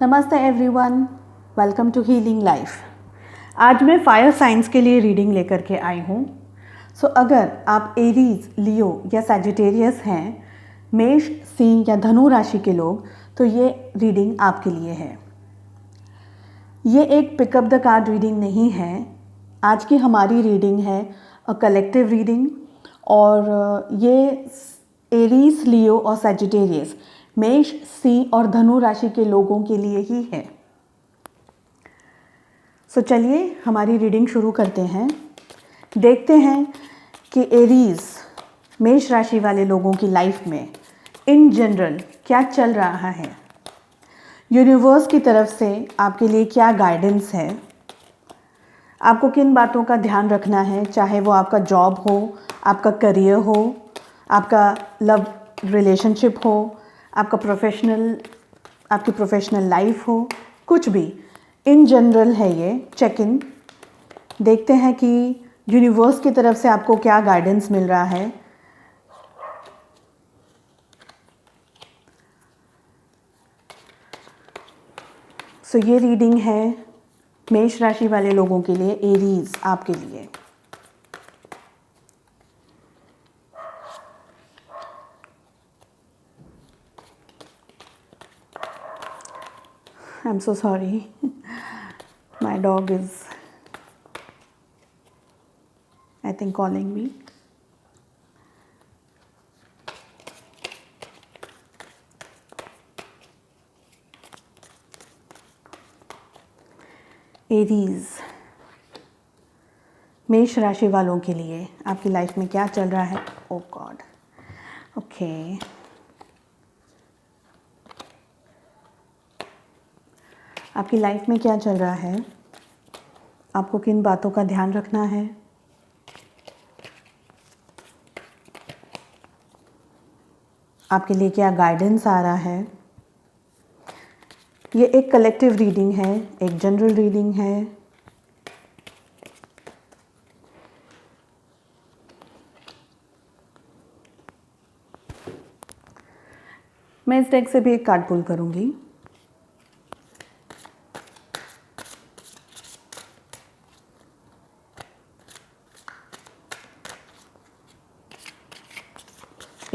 नमस्ते everyone, welcome to healing life. आज मैं फायर साइंस के लिए रीडिंग लेकर के आई हूँ। अगर आप एरीज, लियो या सैजिटेरियस हैं, मेष, सिंह या धनु राशि के लोग, तो ये रीडिंग आपके लिए है। ये एक पिकअप द कार्ड रीडिंग नहीं है। आज की हमारी रीडिंग है कलेक्टिव रीडिंग, और ये एरीज, लियो और सैजिटेरियस, मेष, सिंह और धनु राशि के लोगों के लिए ही है। चलिए हमारी रीडिंग शुरू करते हैं। देखते हैं कि एरीज, मेष राशि वाले लोगों की लाइफ में इन जनरल क्या चल रहा है। यूनिवर्स की तरफ से आपके लिए क्या गाइडेंस है, आपको किन बातों का ध्यान रखना है, चाहे वो आपका जॉब हो, आपका करियर हो, आपका लव रिलेशनशिप हो, आपकी प्रोफेशनल लाइफ हो, कुछ भी इन जनरल है ये चेक इन। देखते हैं कि यूनिवर्स की तरफ से आपको क्या गाइडेंस मिल रहा है। ये रीडिंग है मेष राशि वाले लोगों के लिए, एरीज आपके लिए। I'm so sorry. My dog is, I think, calling me. Aries, मेष राशि वालों के लिए आपकी लाइफ में क्या चल रहा है। ओह गॉड, ओके। आपकी लाइफ में क्या चल रहा है, आपको किन बातों का ध्यान रखना है, आपके लिए क्या गाइडेंस आ रहा है। ये एक कलेक्टिव रीडिंग है, एक जनरल रीडिंग है। मैं इस डेक से भी एक कार्ड पुल करूंगी।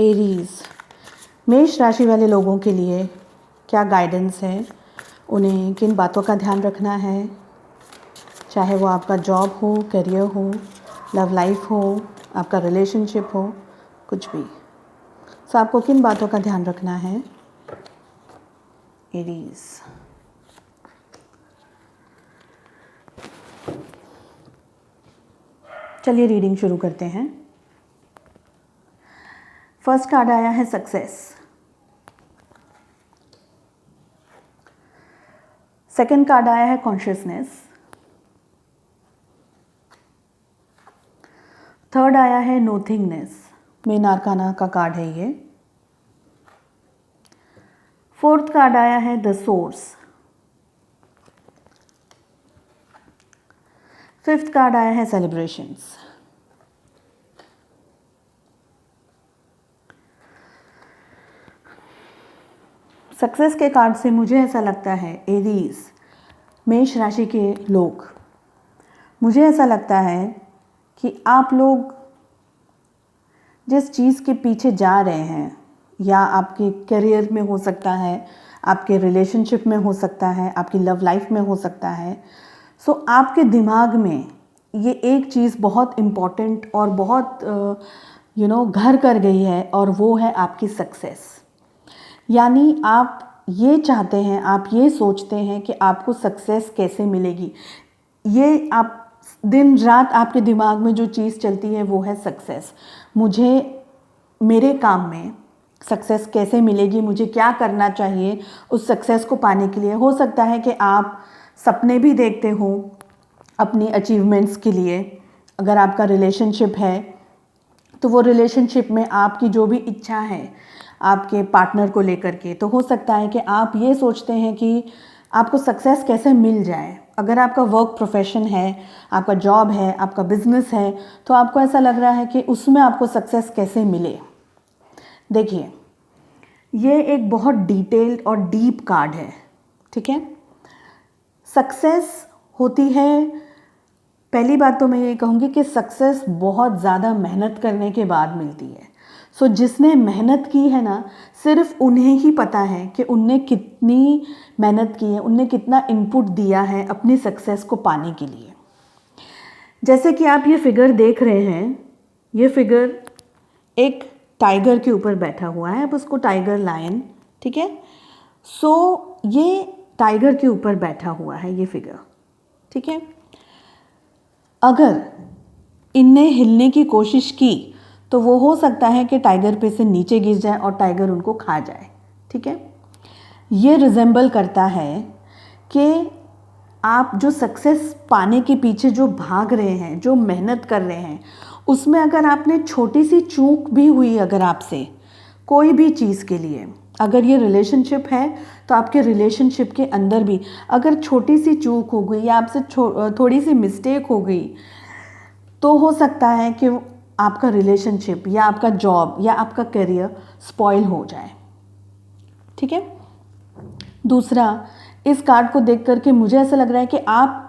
एरीज, मेष राशि वाले लोगों के लिए क्या गाइडेंस है, उन्हें किन बातों का ध्यान रखना है, चाहे वो आपका जॉब हो, करियर हो, लव लाइफ हो, आपका रिलेशनशिप हो, कुछ भी। आपको किन बातों का ध्यान रखना है एरीज। चलिए रीडिंग शुरू करते हैं। फर्स्ट कार्ड आया है सक्सेस, सेकंड कार्ड आया है कॉन्शियसनेस, थर्ड आया है नोथिंगनेस, मेन आर्काना का कार्ड है ये। फोर्थ कार्ड आया है द सोर्स, फिफ्थ कार्ड आया है सेलिब्रेशंस। सक्सेस के कार्ड से मुझे ऐसा लगता है एरीज, मेष राशि के लोग, मुझे ऐसा लगता है कि आप लोग जिस चीज़ के पीछे जा रहे हैं, या आपके करियर में हो सकता है, आपके रिलेशनशिप में हो सकता है, आपकी लव लाइफ में हो सकता है, आपके दिमाग में ये एक चीज़ बहुत इम्पॉर्टेंट और बहुत घर कर गई है, और वो है आपकी सक्सेस। यानी आप ये चाहते हैं, आप ये सोचते हैं कि आपको सक्सेस कैसे मिलेगी। ये आप दिन रात आपके दिमाग में जो चीज़ चलती है वो है सक्सेस। मुझे मेरे काम में सक्सेस कैसे मिलेगी, मुझे क्या करना चाहिए उस सक्सेस को पाने के लिए। हो सकता है कि आप सपने भी देखते हो अपनी अचीवमेंट्स के लिए। अगर आपका रिलेशनशिप है तो वो रिलेशनशिप में आपकी जो भी इच्छा है आपके पार्टनर को लेकर के, तो हो सकता है कि आप ये सोचते हैं कि आपको सक्सेस कैसे मिल जाए। अगर आपका वर्क प्रोफेशन है, आपका जॉब है, आपका बिजनेस है, तो आपको ऐसा लग रहा है कि उसमें आपको सक्सेस कैसे मिले। देखिए, ये एक बहुत डिटेल्ड और डीप कार्ड है, ठीक है। सक्सेस होती है, पहली बात तो मैं ये कहूँगी कि सक्सेस बहुत ज़्यादा मेहनत करने के बाद मिलती है। सो जिसने मेहनत की है ना, सिर्फ उन्हें ही पता है कि उनने कितनी मेहनत की है, उनने कितना इनपुट दिया है अपनी सक्सेस को पाने के लिए। जैसे कि आप ये फिगर देख रहे हैं, ये फिगर एक टाइगर के ऊपर बैठा हुआ है, अब उसको टाइगर लायन, ठीक है। सो ये टाइगर के ऊपर बैठा हुआ है ये फिगर, ठीक है। अगर इनने हिलने की कोशिश की तो वो हो सकता है कि टाइगर पे से नीचे गिर जाए और टाइगर उनको खा जाए, ठीक है। ये रिजेंबल करता है कि आप जो सक्सेस पाने के पीछे जो भाग रहे हैं, जो मेहनत कर रहे हैं, उसमें अगर आपने छोटी सी चूक भी हुई अगर आपसे कोई भी चीज़ के लिए, अगर ये रिलेशनशिप है तो आपके रिलेशनशिप के अंदर भी अगर छोटी सी चूक हो गई या आपसे थोड़ी सी मिस्टेक हो गई, तो हो सकता है कि आपका रिलेशनशिप या आपका जॉब या आपका करियर स्पॉइल हो जाए, ठीक है। दूसरा, इस कार्ड को देख करके मुझे ऐसा लग रहा है कि आप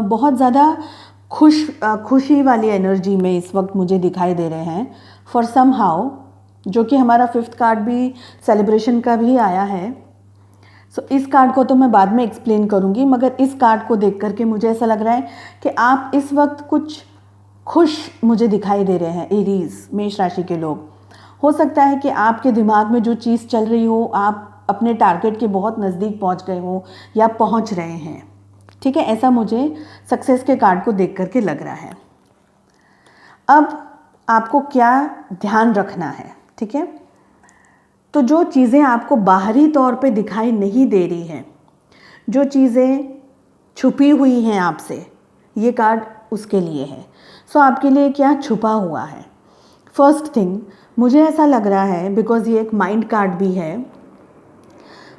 बहुत ज़्यादा खुशी वाली एनर्जी में इस वक्त मुझे दिखाई दे रहे हैं फॉर सम हाउ, जो कि हमारा 5th कार्ड भी सेलिब्रेशन का भी आया है। सो इस कार्ड को तो मैं बाद में एक्सप्लेन करूँगी, मगर इस कार्ड को देख करके मुझे ऐसा लग रहा है कि आप इस वक्त कुछ खुश मुझे दिखाई दे रहे हैं। एरीज, मेष राशि के लोग, हो सकता है कि आपके दिमाग में जो चीज़ चल रही हो, आप अपने टारगेट के बहुत नज़दीक पहुंच गए हो या पहुंच रहे हैं, ठीक है। ऐसा मुझे सक्सेस के कार्ड को देख करके लग रहा है। अब आपको क्या ध्यान रखना है, ठीक है। तो जो चीज़ें आपको बाहरी तौर पे दिखाई नहीं दे रही हैं, जो चीज़ें छुपी हुई हैं आपसे, ये कार्ड उसके लिए है। सो आपके लिए क्या छुपा हुआ है? फर्स्ट थिंग, मुझे ऐसा लग रहा है, बिकॉज ये एक माइंड कार्ड भी है,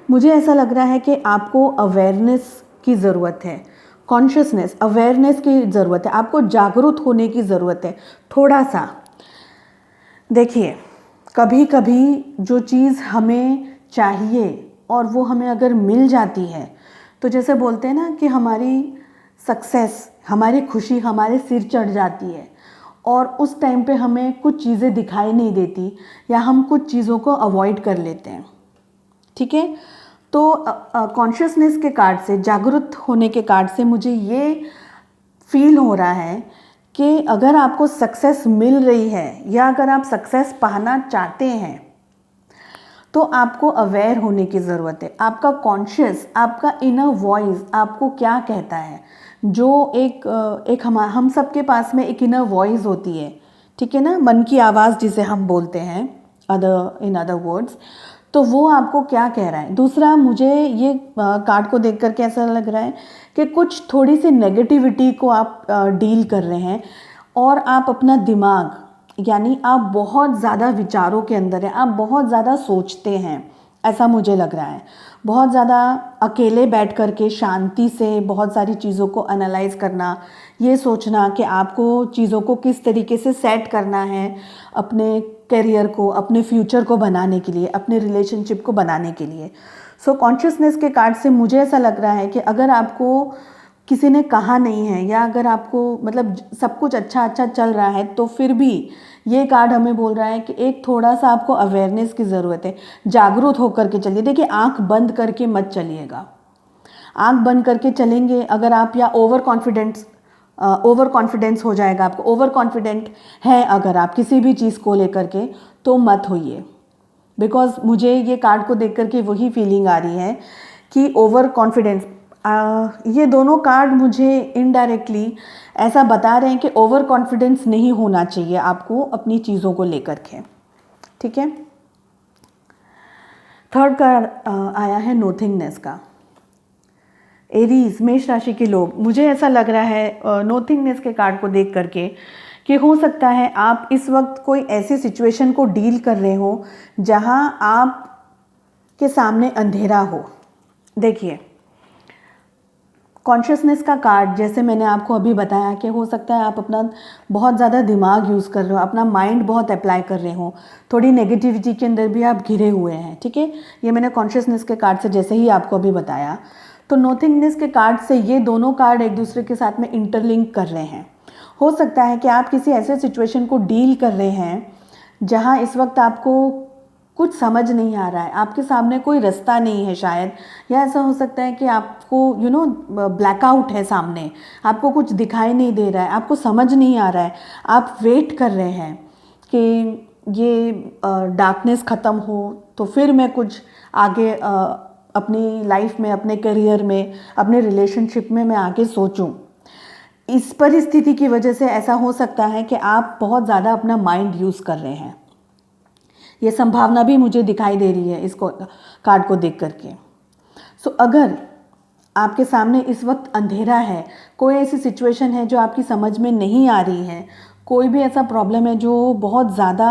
मुझे ऐसा लग रहा है कि आपको अवेयरनेस की ज़रूरत है, कॉन्शियसनेस, अवेयरनेस की ज़रूरत है, आपको जागरूक होने की ज़रूरत है थोड़ा सा। देखिए, कभी कभी जो चीज़ हमें चाहिए और वो हमें अगर मिल जाती है, तो जैसे बोलते हैं ना कि हमारी सक्सेस, हमारी खुशी हमारे सिर चढ़ जाती है और उस टाइम पे हमें कुछ चीज़ें दिखाई नहीं देती या हम कुछ चीज़ों को अवॉइड कर लेते हैं, ठीक है। तो कॉन्शियसनेस के कार्ड से, जागरूक होने के कार्ड से मुझे ये फील हो रहा है कि अगर आपको सक्सेस मिल रही है या अगर आप सक्सेस पाना चाहते हैं, तो आपको अवेयर होने की ज़रूरत है। आपका कॉन्शियस, आपका इनर वॉइस आपको क्या कहता है, जो एक हम सबके पास में एक इनर वॉइस होती है, ठीक है ना, मन की आवाज़ जिसे हम बोलते हैं इन अदर वर्ड्स, तो वो आपको क्या कह रहा है। दूसरा, मुझे ये कार्ड को देख करके ऐसा लग रहा है कि कुछ थोड़ी सी नेगेटिविटी को आप डील कर रहे हैं और आप अपना दिमाग, यानी आप बहुत ज़्यादा विचारों के अंदर हैं, आप बहुत ज़्यादा सोचते हैं, ऐसा मुझे लग रहा है। बहुत ज़्यादा अकेले बैठ कर के शांति से बहुत सारी चीज़ों को एनालाइज करना, ये सोचना कि आपको चीज़ों को किस तरीके से सेट करना है अपने करियर को, अपने फ्यूचर को बनाने के लिए, अपने रिलेशनशिप को बनाने के लिए। सो कॉन्शियसनेस के कार्ड से मुझे ऐसा लग रहा है कि अगर आपको किसी ने कहा नहीं है या अगर आपको मतलब सब कुछ अच्छा अच्छा चल रहा है, तो फिर भी ये कार्ड हमें बोल रहा है कि एक थोड़ा सा आपको अवेयरनेस की ज़रूरत है, जागरूक होकर के चलिए। देखिए, आंख बंद करके मत चलिएगा, आंख बंद करके चलेंगे अगर आप, या ओवर कॉन्फिडेंस हो जाएगा आपको, ओवर कॉन्फिडेंट है अगर आप किसी भी चीज़ को लेकर के, तो मत होइए। बिकॉज मुझे ये कार्ड को देख करके वही फीलिंग आ रही है कि ओवर कॉन्फिडेंस, ये दोनों कार्ड मुझे इनडायरेक्टली ऐसा बता रहे हैं कि ओवर कॉन्फिडेंस नहीं होना चाहिए आपको अपनी चीज़ों को लेकर के, ठीक है। थर्ड कार्ड आया है नोथिंगनेस का। एरीज, मेष राशि के लोग, मुझे ऐसा लग रहा है नोथिंगनेस के कार्ड को देख करके कि हो सकता है आप इस वक्त कोई ऐसी सिचुएशन को डील कर रहे हो जहां आप के सामने अंधेरा हो। देखिए, कॉन्शियसनेस का कार्ड, जैसे मैंने आपको अभी बताया कि हो सकता है आप अपना बहुत ज़्यादा दिमाग यूज़ कर रहे हो, अपना माइंड बहुत अप्लाई कर रहे हो, थोड़ी नेगेटिविटी के अंदर भी आप घिरे हुए हैं, ठीक है। ये मैंने कॉन्शियसनेस के कार्ड से जैसे ही आपको अभी बताया। तो नोथिंगनेस के कार्ड से ये दोनों कार्ड एक दूसरे के साथ में इंटरलिंक कर रहे हैं। हो सकता है कि आप किसी ऐसे सिचुएशन को डील कर रहे हैं जहाँ इस वक्त आपको कुछ समझ नहीं आ रहा है, आपके सामने कोई रास्ता नहीं है शायद, या ऐसा हो सकता है कि आपको ब्लैकआउट है सामने, आपको कुछ दिखाई नहीं दे रहा है, आपको समझ नहीं आ रहा है, आप वेट कर रहे हैं कि ये डार्कनेस ख़त्म हो तो फिर मैं कुछ आगे अपनी लाइफ में, अपने करियर में, अपने रिलेशनशिप में मैं आगे सोचूं। इस परिस्थिति की वजह से ऐसा हो सकता है कि आप बहुत ज़्यादा अपना माइंड यूज़ कर रहे हैं। ये संभावना भी मुझे दिखाई दे रही है इसको कार्ड को देख करके। सो अगर आपके सामने इस वक्त अंधेरा है, कोई ऐसी सिचुएशन है जो आपकी समझ में नहीं आ रही है, कोई भी ऐसा प्रॉब्लम है जो बहुत ज़्यादा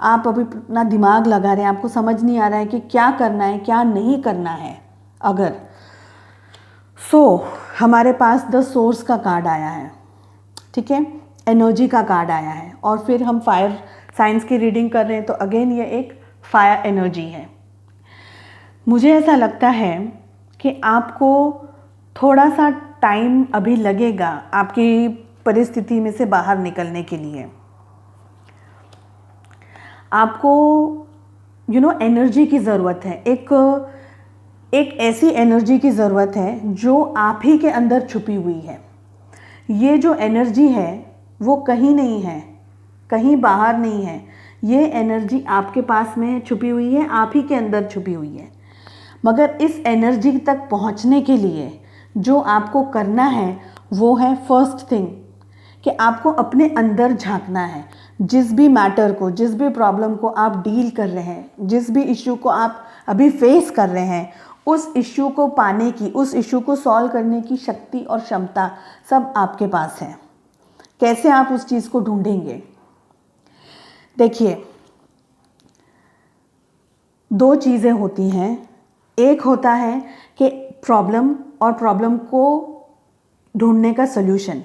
आप अभी अपना दिमाग लगा रहे हैं, आपको समझ नहीं आ रहा है कि क्या करना है क्या नहीं करना है, अगर हमारे पास द सोर्स का कार्ड आया है, ठीक है, एनर्जी का कार्ड आया है, और फिर हम फायर साइंस की रीडिंग कर रहे हैं तो अगेन ये एक फायर एनर्जी है। मुझे ऐसा लगता है कि आपको थोड़ा सा टाइम अभी लगेगा आपकी परिस्थिति में से बाहर निकलने के लिए। आपको एनर्जी की ज़रूरत है, एक ऐसी एनर्जी की ज़रूरत है जो आप ही के अंदर छुपी हुई है। ये जो एनर्जी है वो कहीं नहीं है, कहीं बाहर नहीं है, ये एनर्जी आपके पास में छुपी हुई है, आप ही के अंदर छुपी हुई है। मगर इस एनर्जी तक पहुंचने के लिए जो आपको करना है वो है फर्स्ट थिंग कि आपको अपने अंदर झांकना है। जिस भी मैटर को, जिस भी प्रॉब्लम को आप डील कर रहे हैं, जिस भी इश्यू को आप अभी फेस कर रहे हैं, उस इश्यू को पाने की, उस इश्यू को सॉल्व करने की शक्ति और क्षमता सब आपके पास है। कैसे आप उस चीज़ को ढूंढेंगे? देखिए, दो चीज़ें होती हैं। एक होता है कि प्रॉब्लम और प्रॉब्लम को ढूंढने का सल्यूशन।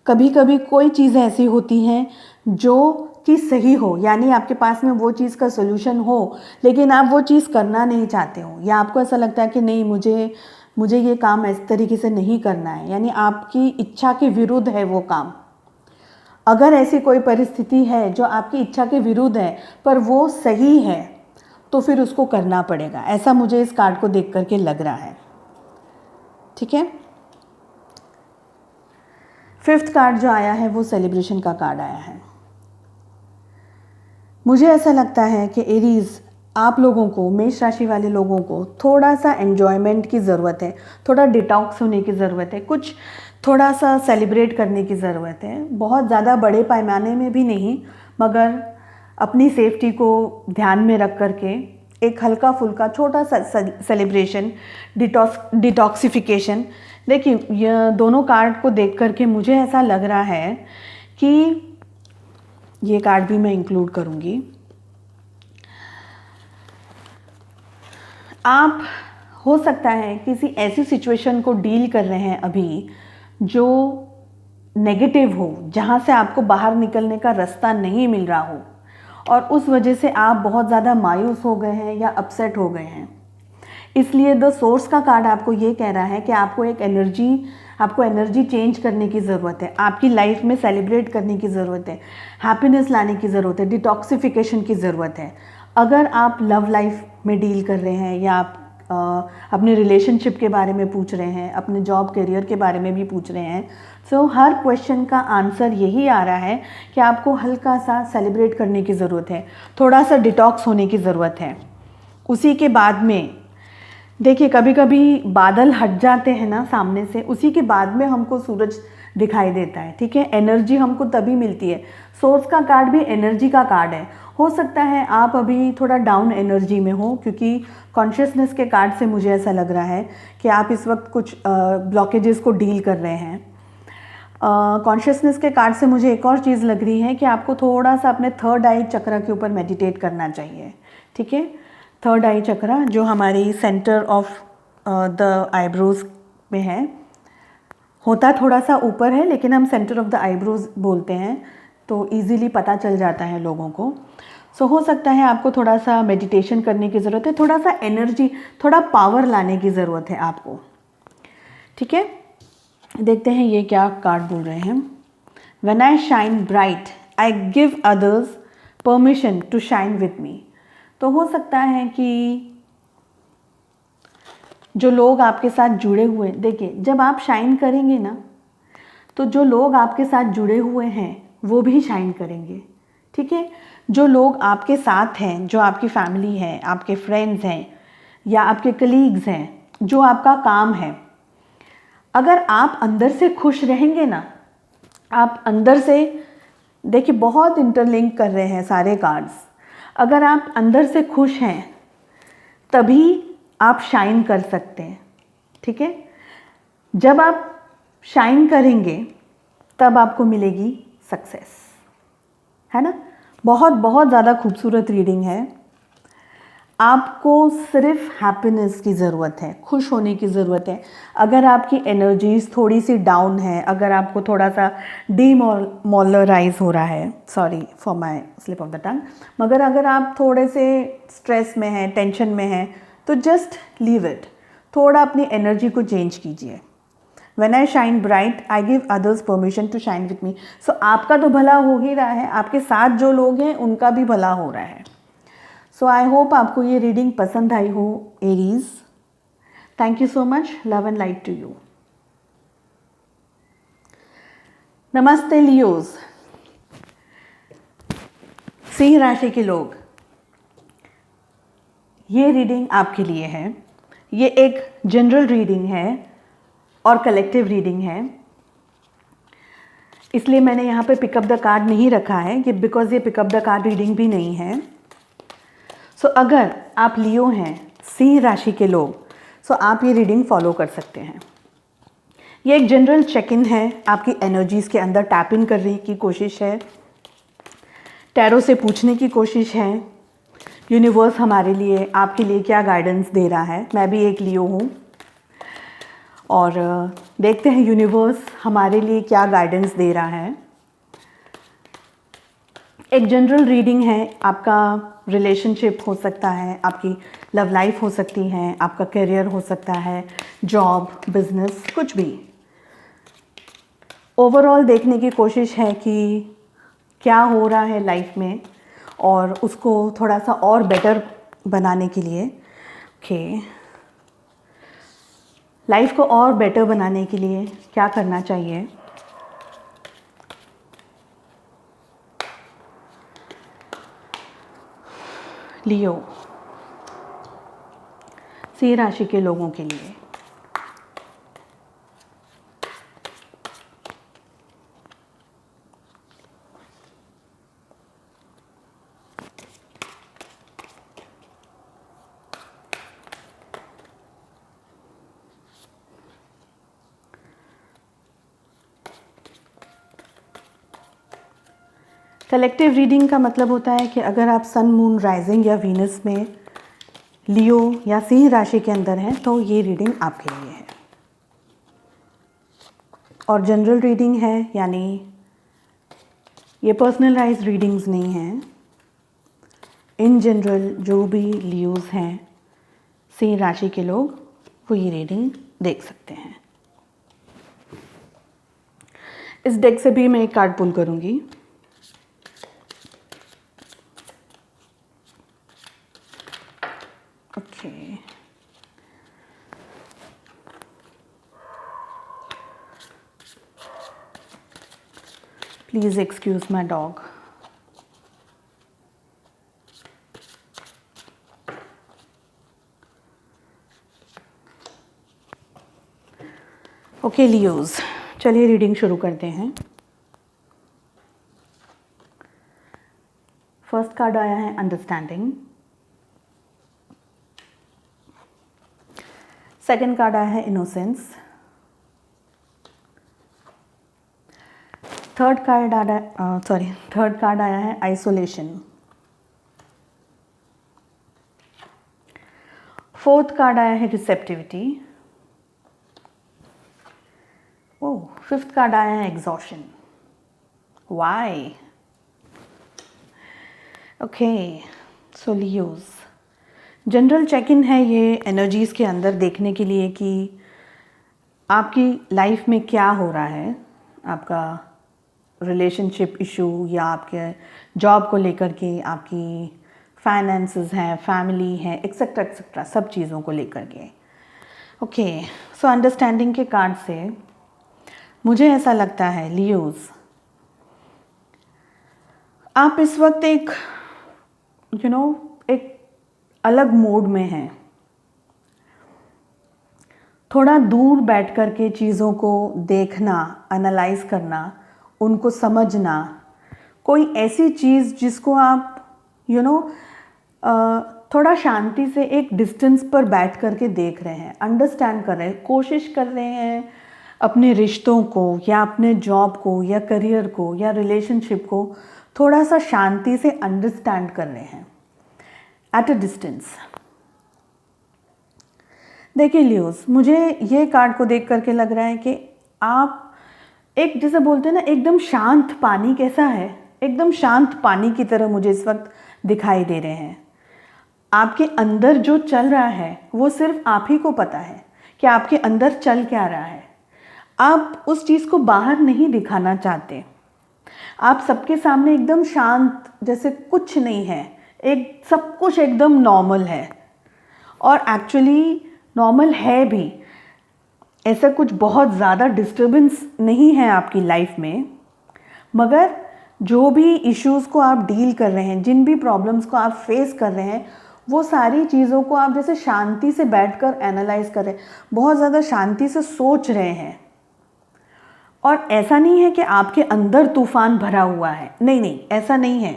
कभी कभी कोई चीज़ें ऐसी होती हैं जो कि सही हो, यानी आपके पास में वो चीज़ का सल्यूशन हो, लेकिन आप वो चीज़ करना नहीं चाहते हो, या आपको ऐसा लगता है कि नहीं, मुझे ये काम इस तरीके से नहीं करना है, यानी आपकी इच्छा के विरुद्ध है वो काम। अगर ऐसी कोई परिस्थिति है जो आपकी इच्छा के विरुद्ध है पर वो सही है तो फिर उसको करना पड़ेगा, ऐसा मुझे इस कार्ड को देख करके लग रहा है, ठीक है। फिफ्थ कार्ड जो आया है वो सेलिब्रेशन का कार्ड आया है। मुझे ऐसा लगता है कि एरीज, आप लोगों को, मेष राशि वाले लोगों को थोड़ा सा एन्जॉयमेंट की ज़रूरत है, थोड़ा डिटॉक्स होने की ज़रूरत है, कुछ थोड़ा सा सेलिब्रेट करने की ज़रूरत है। बहुत ज़्यादा बड़े पैमाने में भी नहीं, मगर अपनी सेफ्टी को ध्यान में रख करके एक हल्का फुल्का छोटा सा सेलिब्रेशन, डिटॉक्सिफिकेशन। देखिए, ये दोनों कार्ड को देख करके मुझे ऐसा लग रहा है कि ये कार्ड भी मैं इंक्लूड करूँगी। आप हो सकता है किसी ऐसी सिचुएशन को डील कर रहे हैं अभी जो नेगेटिव हो, जहाँ से आपको बाहर निकलने का रास्ता नहीं मिल रहा हो, और उस वजह से आप बहुत ज़्यादा मायूस हो गए हैं या अपसेट हो गए हैं। इसलिए द सोर्स का कार्ड आपको ये कह रहा है कि आपको एनर्जी चेंज करने की ज़रूरत है, आपकी लाइफ में सेलिब्रेट करने की ज़रूरत है, हैप्पीनेस लाने की ज़रूरत है, डिटॉक्सिफिकेशन की ज़रूरत है। अगर आप लव लाइफ में डील कर रहे हैं, या आप अपने रिलेशनशिप के बारे में पूछ रहे हैं, अपने जॉब करियर के बारे में भी पूछ रहे हैं, सो हर क्वेश्चन का आंसर यही आ रहा है कि आपको हल्का सा सेलिब्रेट करने की ज़रूरत है, थोड़ा सा डिटॉक्स होने की ज़रूरत है। उसी के बाद में देखिए, कभी कभी बादल हट जाते हैं ना सामने से, उसी के बाद में हमको सूरज दिखाई देता है, ठीक है। एनर्जी हमको तभी मिलती है। सोर्स का कार्ड भी एनर्जी का कार्ड है। हो सकता है आप अभी थोड़ा डाउन एनर्जी में हो, क्योंकि कॉन्शियसनेस के कार्ड से मुझे ऐसा लग रहा है कि आप इस वक्त कुछ ब्लॉकेजेस को डील कर रहे हैं। कॉन्शियसनेस के कार्ड से मुझे एक और चीज़ लग रही है कि आपको थोड़ा सा अपने थर्ड आई चक्र के ऊपर मेडिटेट करना चाहिए, ठीक है। थर्ड आई चक्र जो हमारी सेंटर ऑफ द आईब्रोज में है, होता थोड़ा सा ऊपर है, लेकिन हम सेंटर ऑफ द आईब्रोज बोलते हैं तो इजीली पता चल जाता है लोगों को। सो हो सकता है आपको थोड़ा सा मेडिटेशन करने की ज़रूरत है, थोड़ा सा एनर्जी, थोड़ा पावर लाने की ज़रूरत है आपको। ठीक है, देखते हैं ये क्या कार्ड बोल रहे हैं। When I shine bright I give others permission to shine with me. तो हो सकता है कि जो लोग आपके साथ जुड़े हुए, देखिए जब आप शाइन करेंगे ना, तो जो लोग आपके साथ जुड़े हुए हैं वो भी शाइन करेंगे। ठीक है, जो लोग आपके साथ हैं, जो आपकी फैमिली है, आपके फ्रेंड्स हैं या आपके कलीग्स हैं, जो आपका काम है, अगर आप अंदर से खुश रहेंगे ना, आप अंदर से, देखिए बहुत इंटरलिंक कर रहे हैं सारे कार्ड्स, अगर आप अंदर से खुश हैं तभी आप शाइन कर सकते हैं। ठीक है, जब आप शाइन करेंगे तब आपको मिलेगी सक्सेस, है ना। बहुत बहुत ज़्यादा खूबसूरत रीडिंग है। आपको सिर्फ हैप्पीनेस की ज़रूरत है, खुश होने की ज़रूरत है। अगर आपकी एनर्जीज थोड़ी सी डाउन है, अगर आपको थोड़ा सा डीमोलराइज हो रहा है, sorry for my slip of the tongue, मगर अगर आप थोड़े से स्ट्रेस में हैं, टेंशन में हैं, तो जस्ट लीव इट, थोड़ा अपनी एनर्जी को चेंज कीजिए। When I shine bright, I give others permission to shine with me. So आपका तो भला हो ही रहा है, आपके साथ जो लोग हैं उनका भी भला हो रहा है। सो आई होप आपको ये रीडिंग पसंद आई हो Aries. Thank you so much, love and light to you. नमस्ते लियोज, सिंह राशि के लोग, ये रीडिंग आपके लिए है। ये एक जनरल रीडिंग है और कलेक्टिव रीडिंग है, इसलिए मैंने यहाँ पे पिकअप द कार्ड नहीं रखा है कि बिकॉज ये पिकअप द कार्ड रीडिंग भी नहीं है। सो अगर आप लियो हैं, सिंह राशि के लोग, सो आप ये रीडिंग फॉलो कर सकते हैं। ये एक जनरल चेक इन है, आपकी एनर्जीज़ के अंदर टैप इन करने की कोशिश है, टैरो से पूछने की कोशिश है यूनिवर्स हमारे लिए, आपके लिए क्या गाइडेंस दे रहा है। मैं भी एक लियो हूँ और देखते हैं यूनिवर्स हमारे लिए क्या गाइडेंस दे रहा है। एक जनरल रीडिंग है, आपका रिलेशनशिप हो सकता है, आपकी लव लाइफ हो सकती है, आपका करियर हो सकता है, जॉब, बिजनेस, कुछ भी। ओवरऑल देखने की कोशिश है कि क्या हो रहा है लाइफ में और उसको थोड़ा सा और बेटर बनाने के लिए, लाइफ को और बेटर बनाने के लिए क्या करना चाहिए। लियो, सिंह राशि के लोगों के लिए कलेक्टिव रीडिंग का मतलब होता है कि अगर आप सन, मून, राइजिंग या वीनस में लियो या सिंह राशि के अंदर हैं तो ये रीडिंग आपके लिए है। और जनरल रीडिंग है, यानी ये पर्सनलाइज्ड रीडिंग्स नहीं हैं। इन जनरल जो भी लियोज हैं, सिंह राशि के लोग, वो ये रीडिंग देख सकते हैं। इस डेक से भी मैं एक कार्ड पुल करूंगी। Okay, please excuse my dog. Okay Leos, चलिए रीडिंग शुरू करते हैं। फर्स्ट कार्ड आया है अंडरस्टैंडिंग, सेकंड कार्ड आया है इनोसेंस, थर्ड कार्ड आया है आइसोलेशन, फोर्थ कार्ड आया है रिसेप्टिविटी, ओह 5th कार्ड आया है exhaustion. Why? Okay, so Leos, general check in है ये एनर्जीज़ के अंदर देखने के लिए कि आपकी लाइफ में क्या हो रहा है, आपका रिलेशनशिप इशू या आपके जॉब को लेकर के, आपकी फाइनेंसेस हैं, फैमिली है, एक्सेट्रा एक्सेट्रा, सब चीज़ों को लेकर के। ओके, सो अंडरस्टैंडिंग के कार्ड से मुझे ऐसा लगता है लियोज, आप इस वक्त एक एक अलग मोड में हैं। थोड़ा दूर बैठ कर के चीज़ों को देखना, एनालाइज करना, उनको समझना, कोई ऐसी चीज़ जिसको आप थोड़ा शांति से एक डिस्टेंस पर बैठ कर के देख रहे हैं, अंडरस्टैंड कर रहे हैं, कोशिश कर रहे हैं अपने रिश्तों को या अपने जॉब को या करियर को या रिलेशनशिप को थोड़ा सा शांति से अंडरस्टैंड कर रहे हैं एट अ डिस्टेंस। देखिए लियोज, मुझे ये कार्ड को देख करके लग रहा है कि आप एक, जैसे बोलते हैं ना, एकदम शांत पानी कैसा है, एकदम शांत पानी की तरह मुझे इस वक्त दिखाई दे रहे हैं। आपके अंदर जो चल रहा है वो सिर्फ आप ही को पता है कि आपके अंदर चल क्या रहा है। आप उस चीज़ को बाहर नहीं दिखाना चाहते, आप सबके सामने एकदम शांत, जैसे कुछ नहीं है, एक सब कुछ एकदम नॉर्मल है। और एक्चुअली नॉर्मल है भी, ऐसा कुछ बहुत ज़्यादा डिस्टर्बेंस नहीं है आपकी लाइफ में। मगर जो भी इश्यूज़ को आप डील कर रहे हैं, जिन भी प्रॉब्लम्स को आप फेस कर रहे हैं, वो सारी चीज़ों को आप जैसे शांति से बैठकर एनालाइज कर रहे हैं, बहुत ज़्यादा शांति से सोच रहे हैं। और ऐसा नहीं है कि आपके अंदर तूफान भरा हुआ है, नहीं नहीं, ऐसा नहीं है,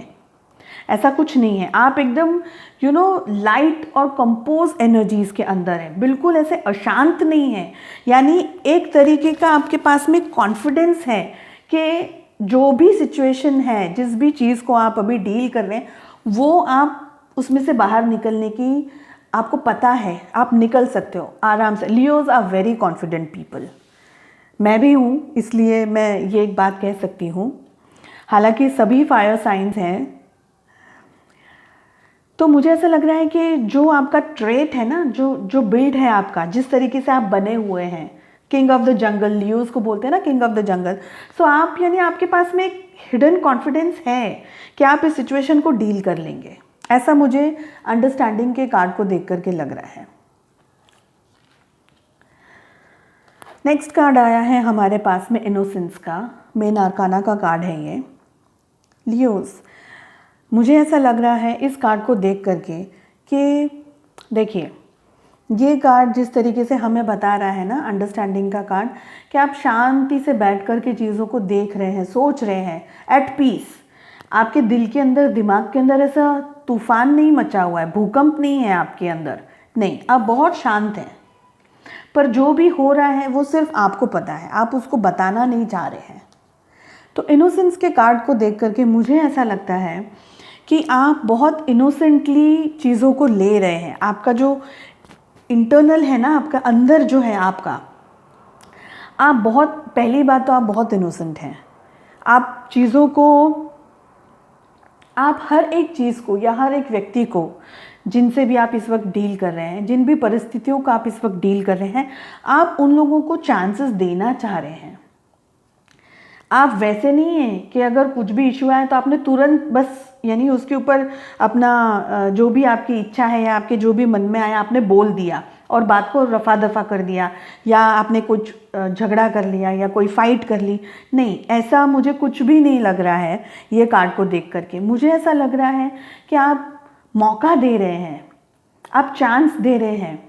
ऐसा कुछ नहीं है। आप एकदम लाइट और कंपोज एनर्जीज़ के अंदर है, बिल्कुल ऐसे अशांत नहीं है। यानी एक तरीके का आपके पास में कॉन्फिडेंस है कि जो भी सिचुएशन है, जिस भी चीज़ को आप अभी डील कर रहे हैं, वो आप उसमें से बाहर निकलने की आपको पता है, आप निकल सकते हो आराम से। Leos are very confident people, मैं भी हूँ, इसलिए मैं ये एक बात कह सकती हूँ। हालांकि सभी फायर साइंस हैं, तो मुझे ऐसा लग रहा है कि जो आपका ट्रेट है ना, जो बिल्ड है आपका, जिस तरीके से आप बने हुए हैं, king of the jungle, Leos को बोलते हैं ना किंग ऑफ द जंगल। सो आप, यानी आपके पास में एक हिडन कॉन्फिडेंस है कि आप इस सिचुएशन को डील कर लेंगे, ऐसा मुझे अंडरस्टैंडिंग के कार्ड को देख करके लग रहा है। नेक्स्ट कार्ड आया है हमारे पास में इनोसेंस का, मेन आर्काना का कार्ड है ये। लियोज, मुझे ऐसा लग रहा है इस कार्ड को देख करके कि देखिए, ये कार्ड जिस तरीके से हमें बता रहा है ना, अंडरस्टैंडिंग का कार्ड, कि आप शांति से बैठ कर के चीज़ों को देख रहे हैं, सोच रहे हैं, एट पीस। आपके दिल के अंदर, दिमाग के अंदर ऐसा तूफान नहीं मचा हुआ है, भूकंप नहीं है आपके अंदर, नहीं, आप बहुत शांत हैं। पर जो भी हो रहा है वो सिर्फ आपको पता है, आप उसको बताना नहीं चाह रहे हैं। तो इनोसेंस के कार्ड को देख करके मुझे ऐसा लगता है कि आप बहुत इनोसेंटली चीज़ों को ले रहे हैं। आपका जो इंटरनल है ना, आपका अंदर जो है आपका, आप बहुत, पहली बात तो आप बहुत इनोसेंट हैं। आप चीज़ों को, आप हर एक चीज़ को या हर एक व्यक्ति को, जिनसे भी आप इस वक्त डील कर रहे हैं, जिन भी परिस्थितियों का आप इस वक्त डील कर रहे हैं, आप उन लोगों को चांसेस देना चाह रहे हैं। आप वैसे नहीं हैं कि अगर कुछ भी इशू आए तो आपने तुरंत बस, यानी उसके ऊपर अपना जो भी आपकी इच्छा है या आपके जो भी मन में आया आपने बोल दिया और बात को रफा दफा कर दिया, या आपने कुछ झगड़ा कर लिया या कोई फाइट कर ली। नहीं, ऐसा मुझे कुछ भी नहीं लग रहा है ये कार्ड को देख करके। मुझे ऐसा लग रहा है कि आप मौका दे रहे हैं, आप चांस दे रहे हैं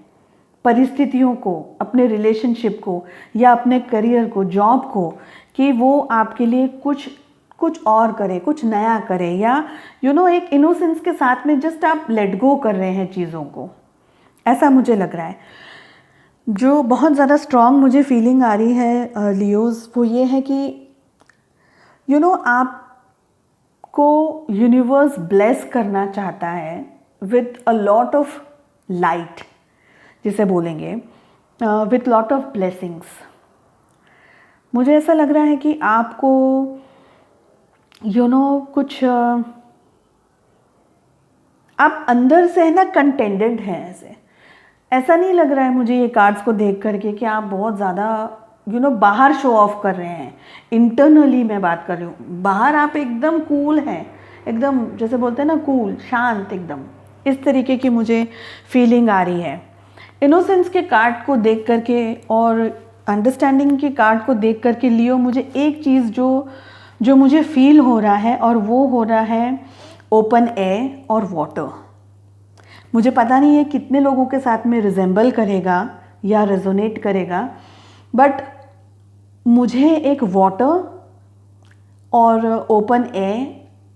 परिस्थितियों को, अपने रिलेशनशिप को या अपने करियर को, जॉब को, कि वो आपके लिए कुछ और करे, कुछ नया करे, या एक इनोसेंस के साथ में जस्ट आप लेट गो कर रहे हैं चीज़ों को, ऐसा मुझे लग रहा है। जो बहुत ज़्यादा स्ट्रॉन्ग मुझे फीलिंग आ रही है लियोज, वो ये है कि आपको यूनिवर्स ब्लेस करना चाहता है with a lot of light, जिसे बोलेंगे विथ लॉट ऑफ ब्लेसिंग्स। मुझे ऐसा लग रहा है कि आपको कुछ आप अंदर से है ना कंटेंटेड हैं। ऐसा नहीं लग रहा है मुझे ये कार्ड्स को देख करके कि आप बहुत ज़्यादा बाहर शो ऑफ कर रहे हैं। इंटरनली मैं बात कर रही हूँ, बाहर आप एकदम कूल हैं, एकदम जैसे बोलते हैं ना कूल, शांत एकदम, इस तरीके की मुझे फीलिंग आ रही है। इनोसेंस के कार्ड को देख करके और अंडरस्टैंडिंग के कार्ड को देख करके लियो, मुझे एक चीज़ जो मुझे फील हो रहा है, और वो हो रहा है ओपन एयर और वाटर। मुझे पता नहीं है कितने लोगों के साथ में रिजेंबल करेगा या रेजोनेट करेगा, बट मुझे एक वाटर और ओपन एयर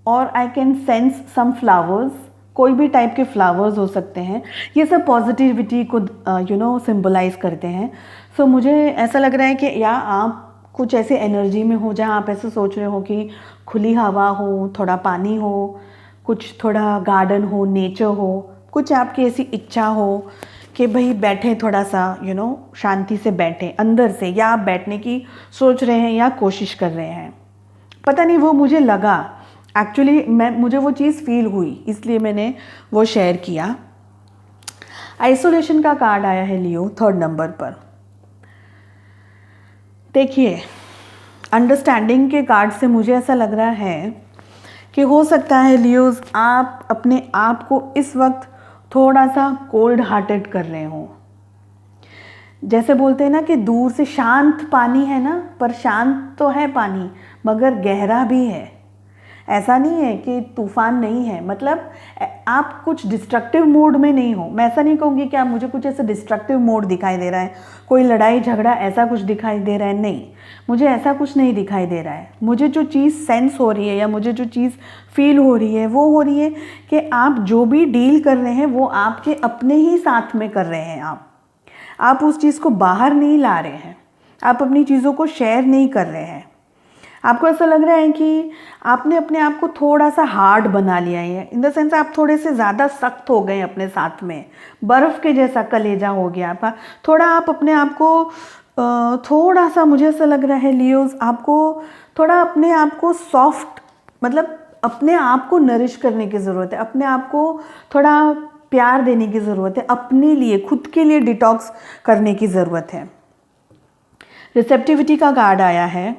और I can sense some flowers, कोई भी टाइप के फ्लावर्स हो सकते हैं। ये सब पॉजिटिविटी को सिंबलाइज करते हैं। सो मुझे ऐसा लग रहा है कि या आप कुछ ऐसे एनर्जी में हो जहाँ आप ऐसे सोच रहे हो कि खुली हवा हो, थोड़ा पानी हो, कुछ थोड़ा गार्डन हो, नेचर हो, कुछ आपकी ऐसी इच्छा हो कि भाई बैठे थोड़ा सा शांति से बैठे अंदर से, या आप बैठने की सोच रहे हैं या कोशिश कर रहे हैं। पता नहीं, वो मुझे लगा एक्चुअली, मुझे वो चीज़ फील हुई, इसलिए मैंने वो शेयर किया। आइसोलेशन का कार्ड आया है लियो 3rd नंबर पर। देखिए, अंडरस्टैंडिंग के कार्ड से मुझे ऐसा लग रहा है कि हो सकता है लियोज आप अपने आप को इस वक्त थोड़ा सा कोल्ड हार्टेड कर रहे हो। जैसे बोलते हैं ना कि दूर से शांत पानी है ना, पर शांत तो है पानी मगर गहरा भी है। ऐसा नहीं है कि तूफान नहीं है, मतलब आप कुछ डिस्ट्रक्टिव मोड में नहीं हो। मैं ऐसा नहीं कहूँगी कि आप मुझे कुछ ऐसा डिस्ट्रक्टिव मोड दिखाई दे रहा है, कोई लड़ाई झगड़ा ऐसा कुछ दिखाई दे रहा है, नहीं, मुझे ऐसा कुछ नहीं दिखाई दे रहा है। मुझे जो चीज़ सेंस हो रही है या मुझे जो चीज़ फील हो रही है वो हो रही है कि आप जो भी डील कर रहे हैं वो आपके अपने ही साथ में कर रहे हैं। आप उस चीज़ को बाहर नहीं ला रहे हैं, आप अपनी चीज़ों को शेयर नहीं कर रहे हैं। आपको ऐसा लग रहा है कि आपने अपने आप को थोड़ा सा हार्ड बना लिया है, इन द सेंस आप थोड़े से ज़्यादा सख्त हो गए अपने साथ में, बर्फ़ के जैसा कलेजा हो गया आपका। थोड़ा आप अपने आप को थोड़ा सा, मुझे ऐसा लग रहा है लियोज, आपको थोड़ा अपने आप को सॉफ्ट, मतलब अपने आप को नरिश करने की ज़रूरत है, अपने आप को थोड़ा प्यार देने की ज़रूरत है, अपने लिए, खुद के लिए डिटॉक्स करने की ज़रूरत है। रिसेप्टिविटी का कार्ड आया है।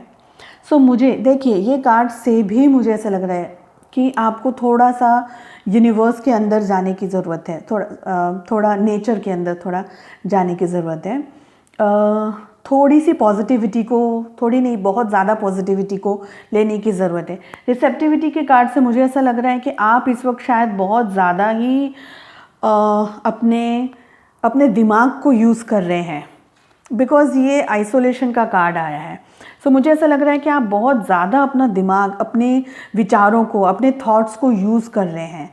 सो मुझे देखिए, ये कार्ड से भी मुझे ऐसा लग रहा है कि आपको थोड़ा सा यूनिवर्स के अंदर जाने की ज़रूरत है, थोड़ा नेचर के अंदर थोड़ा जाने की ज़रूरत है। थोड़ी सी पॉजिटिविटी को, थोड़ी नहीं बहुत ज़्यादा पॉजिटिविटी को लेने की ज़रूरत है। रिसेप्टिविटी के कार्ड से मुझे ऐसा लग रहा है कि आप इस वक्त शायद बहुत ज़्यादा ही अपने दिमाग को यूज़ कर रहे हैं, बिकॉज़ ये आइसोलेशन का कार्ड आया है। सो मुझे ऐसा लग रहा है कि आप बहुत ज़्यादा अपना दिमाग, अपने विचारों को, अपने थॉट्स को यूज़ कर रहे हैं।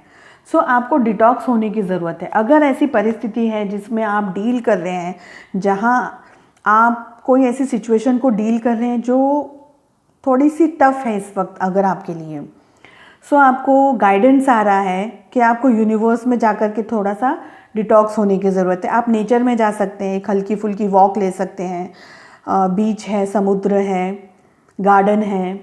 सो आपको डिटॉक्स होने की ज़रूरत है। अगर ऐसी परिस्थिति है जिसमें आप डील कर रहे हैं, जहाँ आप कोई ऐसी सिचुएशन को डील कर रहे हैं जो थोड़ी सी टफ है इस वक्त अगर आपके लिए, सो आपको गाइडेंस आ रहा है कि आपको यूनिवर्स में जाकर के थोड़ा सा डिटॉक्स होने की ज़रूरत है। आप नेचर में जा सकते हैं, एक हल्की फुल्की वॉक ले सकते हैं, बीच है, समुद्र है, गार्डन है,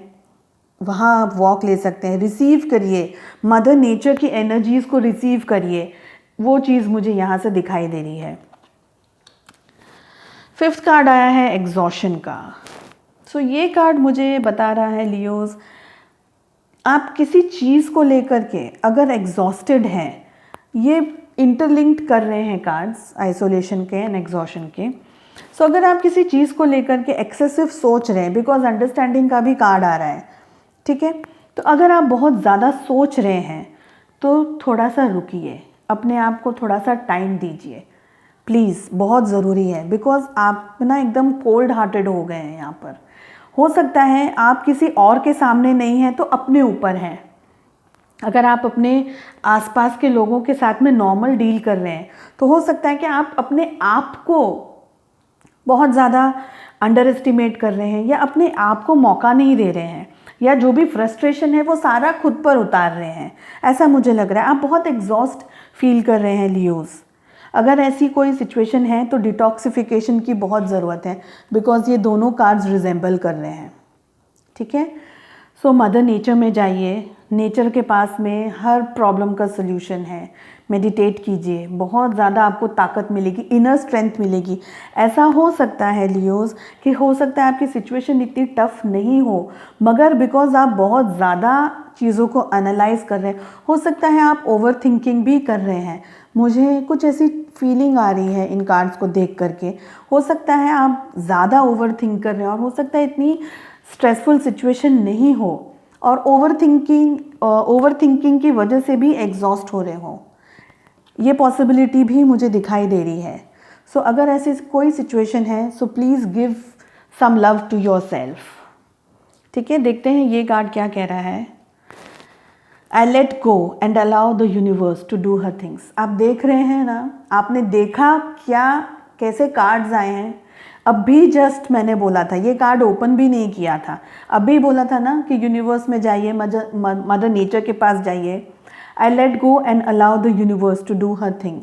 वहाँ आप वॉक ले सकते हैं। रिसीव करिए, मदर नेचर की एनर्जीज़ को रिसीव करिए, वो चीज़ मुझे यहाँ से दिखाई दे रही है। 5th कार्ड आया है एग्जॉशन का। सो ये कार्ड मुझे बता रहा है लियोज, आप किसी चीज़ को लेकर के अगर एग्जॉस्टेड हैं, ये इंटरलिंक्ड कर रहे हैं कार्ड्स आइसोलेशन के एंड एग्जॉशन के। सो अगर आप किसी चीज़ को लेकर के एक्सेसिव सोच रहे हैं, बिकॉज अंडरस्टैंडिंग का भी कार्ड आ रहा है, ठीक है, तो अगर आप बहुत ज़्यादा सोच रहे हैं तो थोड़ा सा रुकिए, अपने आप को थोड़ा सा टाइम दीजिए प्लीज़, बहुत ज़रूरी है। बिकॉज आप ना एकदम कोल्ड हार्टेड हो गए हैं यहाँ पर। हो सकता है आप किसी और के सामने नहीं हैं तो अपने ऊपर हैं। अगर आप अपने आसपास के लोगों के साथ में नॉर्मल डील कर रहे हैं तो हो सकता है कि आप अपने आप को बहुत ज़्यादा अंडर एस्टिमेट कर रहे हैं, या अपने आप को मौका नहीं दे रहे हैं, या जो भी फ्रस्ट्रेशन है वो सारा खुद पर उतार रहे हैं। ऐसा मुझे लग रहा है, आप बहुत एग्जॉस्ट फील कर रहे हैं लियोज। अगर ऐसी कोई सिचुएशन है तो डिटॉक्सिफिकेशन की बहुत ज़रूरत है, बिकॉज ये दोनों कार्ड्स रिजेंबल कर रहे हैं। ठीक है, सो मदर नेचर में जाइए, नेचर के पास में हर प्रॉब्लम का सल्यूशन है। मेडिटेट कीजिए, बहुत ज़्यादा आपको ताकत मिलेगी, इनर स्ट्रेंथ मिलेगी। ऐसा हो सकता है लियोज़ कि हो सकता है आपकी सिचुएशन इतनी टफ नहीं हो, मगर बिकॉज आप बहुत ज़्यादा चीज़ों को एनालाइज कर रहे हैं, हो सकता है आप ओवर थिंकिंग भी कर रहे हैं। मुझे कुछ ऐसी फीलिंग आ रही है इन कार्ड्स को देख करके। हो सकता है आप ज़्यादा ओवर थिंक कर रहे हैं और हो सकता है इतनी स्ट्रेसफुल सिचुएशन नहीं हो और ओवर थिंकिंग की वजह से भी एग्जॉस्ट हो रहे हो। ये पॉसिबिलिटी भी मुझे दिखाई दे रही है। सो अगर ऐसी कोई सिचुएशन है, so please give some love to yourself. ठीक है, देखते हैं ये कार्ड क्या कह रहा है। I let go and allow the universe to do her things. आप देख रहे हैं ना, आपने देखा क्या कैसे कार्ड्स आए हैं। अभी जस्ट मैंने बोला था, ये कार्ड ओपन भी नहीं किया था, अभी बोला था ना कि यूनिवर्स में जाइए, मदर नेचर के पास जाइए। I let go and allow the universe to do her thing.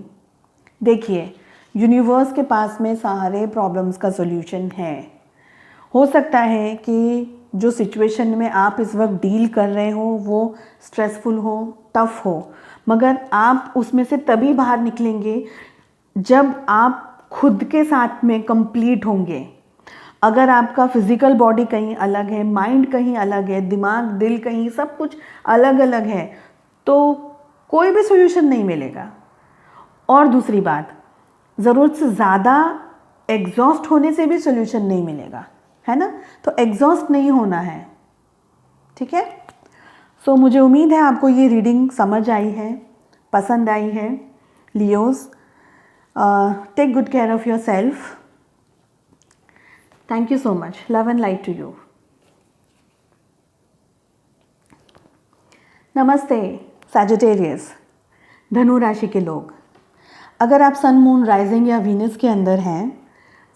देखिए, यूनिवर्स के पास में सारे प्रॉब्लम्स का सोल्यूशन है। हो सकता है कि जो सिचुएशन में आप इस वक्त डील कर रहे हो वो स्ट्रेसफुल हो, टफ हो, मगर आप उसमें से तभी बाहर निकलेंगे जब आप खुद के साथ में कंप्लीट होंगे। अगर आपका फिजिकल बॉडी कहीं अलग है, माइंड कहीं अलग है, दिमाग दिल कहीं सब कुछ अलग अलग है, तो कोई भी सोल्यूशन नहीं मिलेगा। और दूसरी बात, ज़रूरत से ज़्यादा एग्जॉस्ट होने से भी सोल्यूशन नहीं मिलेगा, है ना। तो एग्जॉस्ट नहीं होना है, ठीक है। सो मुझे उम्मीद है आपको ये रीडिंग समझ आई है, पसंद आई है। Leos, take good care of yourself. Thank you so much. Love and light to you. नमस्ते सैजिटेरियस, धनु राशि के लोग। अगर आप सन, मून, राइजिंग या वीनस के अंदर हैं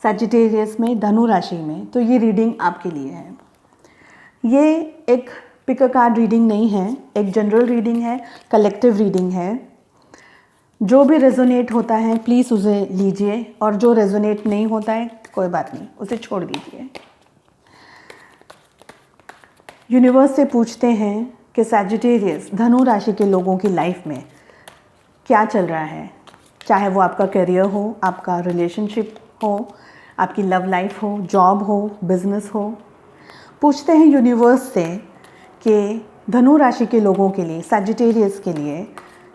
सैजिटेरियस में, धनु राशि में, तो ये रीडिंग आपके लिए है। ये एक पिक अ कार्ड रीडिंग नहीं है, एक जनरल रीडिंग है, कलेक्टिव रीडिंग है। जो भी रेजोनेट होता है प्लीज़ उसे लीजिए, और जो रेजोनेट नहीं होता है कोई बात नहीं, उसे छोड़ दीजिए। यूनिवर्स से पूछते हैं कि सैजिटेरियस, धनु राशि के लोगों की लाइफ में क्या चल रहा है, चाहे वो आपका करियर हो, आपका रिलेशनशिप हो, आपकी लव लाइफ हो, जॉब हो, बिजनेस हो। पूछते हैं यूनिवर्स से कि धनु राशि के लोगों के लिए, सैजिटेरियस के लिए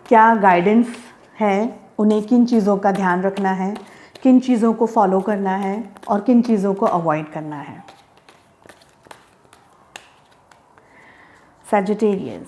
क्या गाइडेंस है, उन्हें किन चीज़ों का ध्यान रखना है, किन चीज़ों को फॉलो करना है और किन चीज़ों को अवॉइड करना है। सैजिटेरियस,